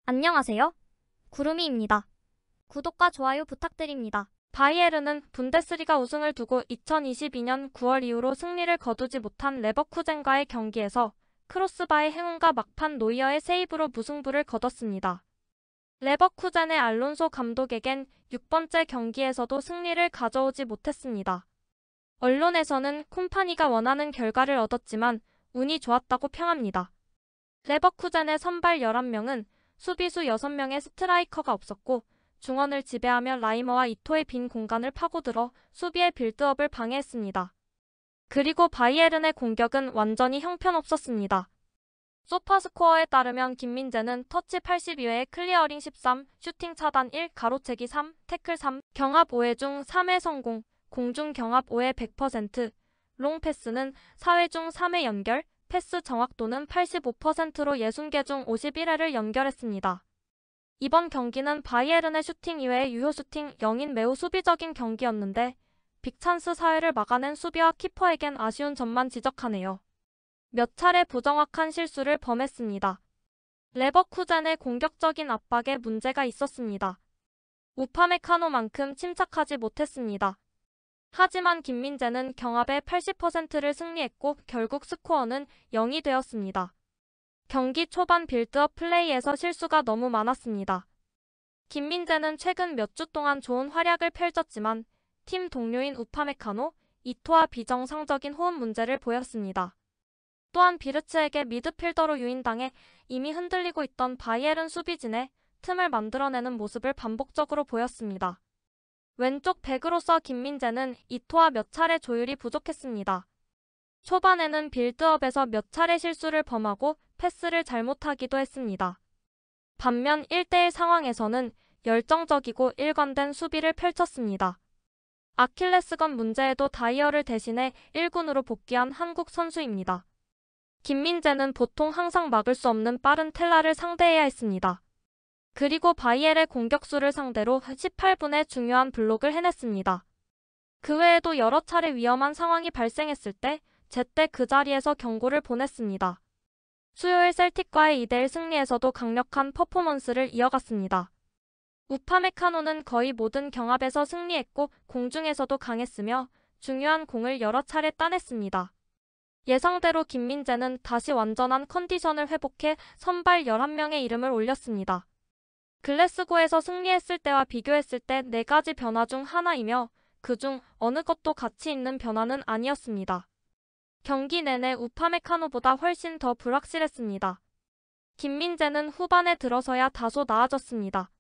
안녕하세요. 구름이입니다. 구독과 좋아요 부탁드립니다. 바이에른은 분데스리가 우승을 두고 2022년 9월 이후로 승리를 거두지 못한 레버쿠젠과의 경기에서 크로스바의 행운과 막판 노이어의 세이브로 무승부를 거뒀습니다. 레버쿠젠의 알론소 감독에겐 6번째 경기에서도 승리를 가져오지 못했습니다. 언론에서는 콤파니가 원하는 결과를 얻었지만 운이 좋았다고 평합니다. 레버쿠젠의 선발 11명은 수비수 6명의 스트라이커가 없었고 중원을 지배하며 라이머와 이토의 빈 공간을 파고들어 수비의 빌드업을 방해했습니다. 그리고 바이에른의 공격은 완전히 형편없었습니다. 소파스코어에 따르면 김민재는 터치 82회, 클리어링 13, 슈팅 차단 1, 가로채기 3, 태클 3, 경합 5회 중 3회 성공, 공중 경합 5회 100%, 롱 패스는 4회 중 3회 연결, 패스 정확도는 85%로 60개 중 51회를 연결했습니다. 이번 경기는 바이에른의 슈팅 이외의 유효 슈팅 0인 매우 수비적인 경기였는데 빅찬스 사회를 막아낸 수비와 키퍼에겐 아쉬운 점만 지적하네요. 몇 차례 부정확한 실수를 범했습니다. 레버쿠젠의 공격적인 압박에 문제가 있었습니다. 우파메카노만큼 침착하지 못했습니다. 하지만 김민재는 경합의 80%를 승리했고 결국 스코어는 0이 되었습니다. 경기 초반 빌드업 플레이에서 실수가 너무 많았습니다. 김민재는 최근 몇 주 동안 좋은 활약을 펼쳤지만 팀 동료인 우파메카노, 이토와 비정상적인 호흡 문제를 보였습니다. 또한 비르츠에게 미드필더로 유인당해 이미 흔들리고 있던 바이에른 수비진에 틈을 만들어내는 모습을 반복적으로 보였습니다. 왼쪽 백으로서 김민재는 이토와 몇 차례 조율이 부족했습니다. 초반에는 빌드업에서 몇 차례 실수를 범하고 패스를 잘못하기도 했습니다. 반면 1대1 상황에서는 열정적이고 일관된 수비를 펼쳤습니다. 아킬레스건 문제에도 다이어를 대신해 1군으로 복귀한 한국 선수입니다. 김민재는 보통 항상 막을 수 없는 빠른 텔라를 상대해야 했습니다. 그리고 바이엘의 공격수를 상대로 18분에 중요한 블록을 해냈습니다. 그 외에도 여러 차례 위험한 상황이 발생했을 때 제때 그 자리에서 경고를 보냈습니다. 수요일 셀틱과의 2대1 승리에서도 강력한 퍼포먼스를 이어갔습니다. 우파메카노는 거의 모든 경합에서 승리했고 공중에서도 강했으며 중요한 공을 여러 차례 따냈습니다. 예상대로 김민재는 다시 완전한 컨디션을 회복해 선발 11명의 이름을 올렸습니다. 글래스고에서 승리했을 때와 비교했을 때 4가지 변화 중 하나이며 그중 어느 것도 가치 있는 변화는 아니었습니다. 경기 내내 우파메카노보다 훨씬 더 불확실했습니다. 김민재는 후반에 들어서야 다소 나아졌습니다.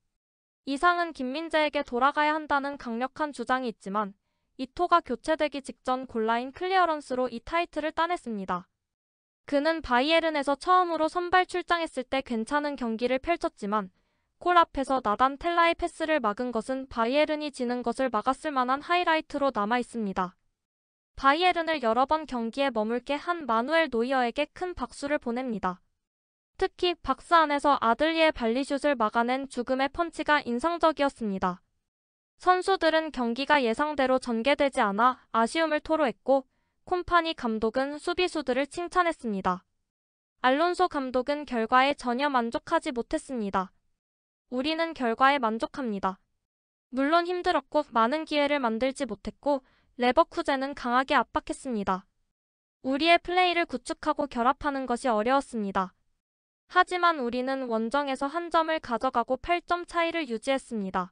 이상은 김민재에게 돌아가야 한다는 강력한 주장이 있지만 이토가 교체되기 직전 골라인 클리어런스로 이 타이틀을 따냈습니다. 그는 바이에른에서 처음으로 선발 출장했을 때 괜찮은 경기를 펼쳤지만 골 앞에서 나단 텔라의 패스를 막은 것은 바이에른이 지는 것을 막았을 만한 하이라이트로 남아있습니다. 바이에른을 여러 번 경기에 머물게 한 마누엘 노이어에게 큰 박수를 보냅니다. 특히 박스 안에서 아들리의 발리슛을 막아낸 죽음의 펀치가 인상적이었습니다. 선수들은 경기가 예상대로 전개되지 않아 아쉬움을 토로했고 콤파니 감독은 수비수들을 칭찬했습니다. 알론소 감독은 결과에 전혀 만족하지 못했습니다. 우리는 결과에 만족합니다. 물론 힘들었고 많은 기회를 만들지 못했고 레버쿠젠은 강하게 압박했습니다. 우리의 플레이를 구축하고 결합하는 것이 어려웠습니다. 하지만 우리는 원정에서 한 점을 가져가고 8점 차이를 유지했습니다.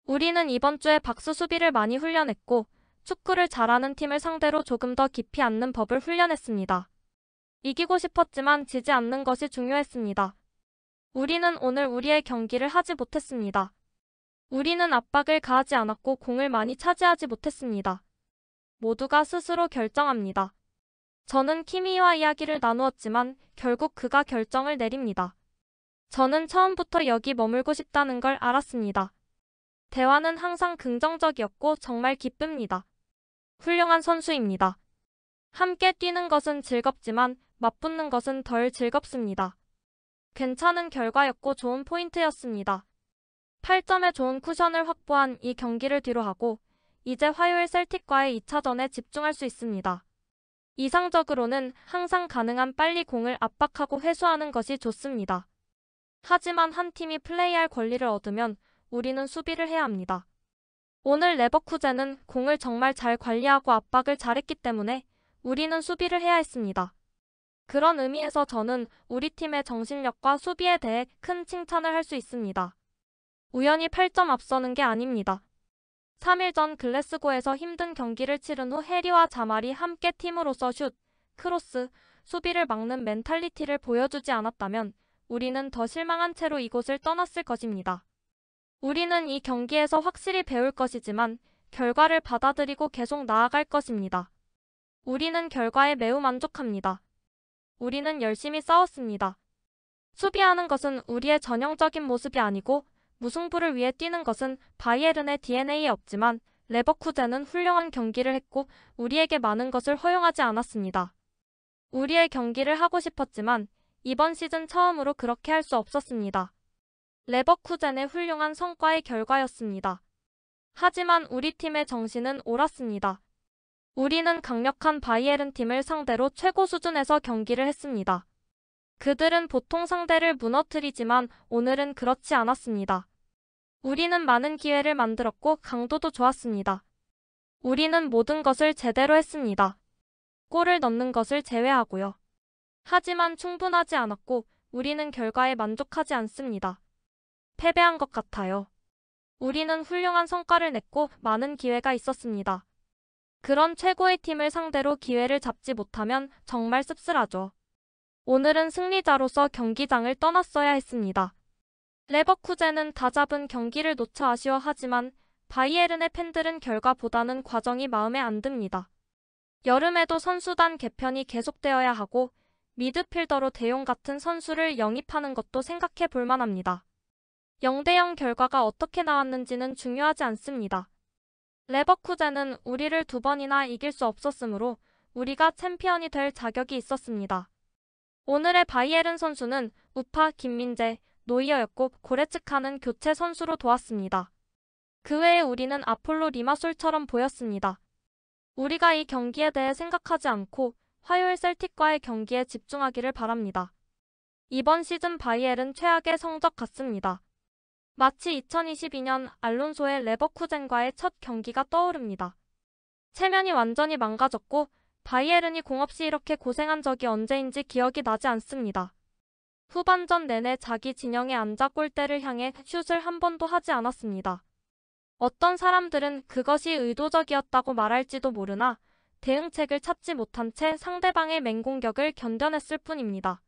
우리는 이번 주에 박스 수비를 많이 훈련했고 축구를 잘하는 팀을 상대로 조금 더 깊이 앉는 법을 훈련했습니다. 이기고 싶었지만 지지 않는 것이 중요했습니다. 우리는 오늘 우리의 경기를 하지 못했습니다. 우리는 압박을 가하지 않았고 공을 많이 차지하지 못했습니다. 모두가 스스로 결정합니다. 저는 키미와 이야기를 나누었지만 결국 그가 결정을 내립니다. 저는 처음부터 여기 머물고 싶다는 걸 알았습니다. 대화는 항상 긍정적이었고 정말 기쁩니다. 훌륭한 선수입니다. 함께 뛰는 것은 즐겁지만 맞붙는 것은 덜 즐겁습니다. 괜찮은 결과였고 좋은 포인트였습니다. 8점의 좋은 쿠션을 확보한 이 경기를 뒤로하고 이제 화요일 셀틱과의 2차전에 집중할 수 있습니다. 이상적으로는 항상 가능한 빨리 공을 압박하고 회수하는 것이 좋습니다. 하지만 한 팀이 플레이할 권리를 얻으면 우리는 수비를 해야 합니다. 오늘 레버쿠젠은 공을 정말 잘 관리하고 압박을 잘했기 때문에 우리는 수비를 해야 했습니다. 그런 의미에서 저는 우리 팀의 정신력과 수비에 대해 큰 칭찬을 할 수 있습니다. 우연히 8점 앞서는 게 아닙니다. 3일 전 글래스고에서 힘든 경기를 치른 후 해리와 자말이 함께 팀으로서 슛, 크로스, 수비를 막는 멘탈리티를 보여주지 않았다면 우리는 더 실망한 채로 이곳을 떠났을 것입니다. 우리는 이 경기에서 확실히 배울 것이지만 결과를 받아들이고 계속 나아갈 것입니다. 우리는 결과에 매우 만족합니다. 우리는 열심히 싸웠습니다. 수비하는 것은 우리의 전형적인 모습이 아니고 무승부를 위해 뛰는 것은 바이에른의 DNA에 없지만 레버쿠젠은 훌륭한 경기를 했고 우리에게 많은 것을 허용하지 않았습니다. 우리의 경기를 하고 싶었지만 이번 시즌 처음으로 그렇게 할 수 없었습니다. 레버쿠젠의 훌륭한 성과의 결과였습니다. 하지만 우리 팀의 정신은 옳았습니다. 우리는 강력한 바이에른 팀을 상대로 최고 수준에서 경기를 했습니다. 그들은 보통 상대를 무너뜨리지만 오늘은 그렇지 않았습니다. 우리는 많은 기회를 만들었고 강도도 좋았습니다. 우리는 모든 것을 제대로 했습니다. 골을 넣는 것을 제외하고요. 하지만 충분하지 않았고 우리는 결과에 만족하지 않습니다. 패배한 것 같아요. 우리는 훌륭한 성과를 냈고 많은 기회가 있었습니다. 그런 최고의 팀을 상대로 기회를 잡지 못하면 정말 씁쓸하죠. 오늘은 승리자로서 경기장을 떠났어야 했습니다. 레버쿠젠은 다잡은 경기를 놓쳐 아쉬워하지만 바이에른의 팬들은 결과보다는 과정이 마음에 안 듭니다. 여름에도 선수단 개편이 계속되어야 하고 미드필더로 대용 같은 선수를 영입하는 것도 생각해 볼 만합니다. 0대0 결과가 어떻게 나왔는지는 중요하지 않습니다. 레버쿠젠은 우리를 2번이나 이길 수 없었으므로 우리가 챔피언이 될 자격이 있었습니다. 오늘의 바이에른 선수는 우파, 김민재, 노이어였고 고레츠카는 교체 선수로 도왔습니다. 그 외에 우리는 아폴로 리마솔처럼 보였습니다. 우리가 이 경기에 대해 생각하지 않고 화요일 셀틱과의 경기에 집중하기를 바랍니다. 이번 시즌 바이에른 최악의 성적 같습니다. 마치 2022년 알론소의 레버쿠젠과의 첫 경기가 떠오릅니다. 체면이 완전히 망가졌고 바이에른이 공 없이 이렇게 고생한 적이 언제인지 기억이 나지 않습니다. 후반전 내내 자기 진영에 앉아 골대를 향해 슛을 한 번도 하지 않았습니다. 어떤 사람들은 그것이 의도적이었다고 말할지도 모르나 대응책을 찾지 못한 채 상대방의 맹공격을 견뎌냈을 뿐입니다.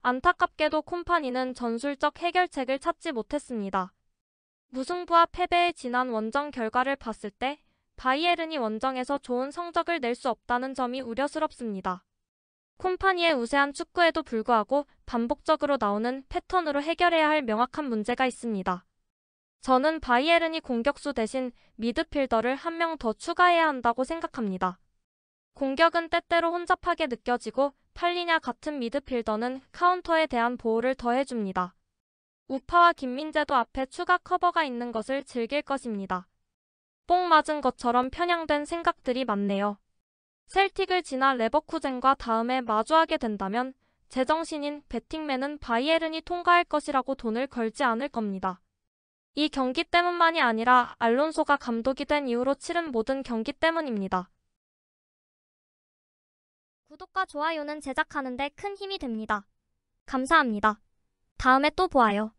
안타깝게도 콤파니는 전술적 해결책을 찾지 못했습니다. 무승부와 패배의 지난 원정 결과를 봤을 때 바이에른이 원정에서 좋은 성적을 낼 수 없다는 점이 우려스럽습니다. 콤파니의 우세한 축구에도 불구하고 반복적으로 나오는 패턴으로 해결해야 할 명확한 문제가 있습니다. 저는 바이에른이 공격수 대신 미드필더를 한 명 더 추가해야 한다고 생각합니다. 공격은 때때로 혼잡하게 느껴지고 팔리냐 같은 미드필더는 카운터에 대한 보호를 더해줍니다. 우파와 김민재도 앞에 추가 커버가 있는 것을 즐길 것입니다. 뽕 맞은 것처럼 편향된 생각들이 많네요. 셀틱을 지나 레버쿠젠과 다음에 마주하게 된다면 제정신인 베팅맨은 바이에른이 통과할 것이라고 돈을 걸지 않을 겁니다. 이 경기 때문만이 아니라 알론소가 감독이 된 이후로 치른 모든 경기 때문입니다. 구독과 좋아요는 제작하는 데 큰 힘이 됩니다. 감사합니다. 다음에 또 보아요.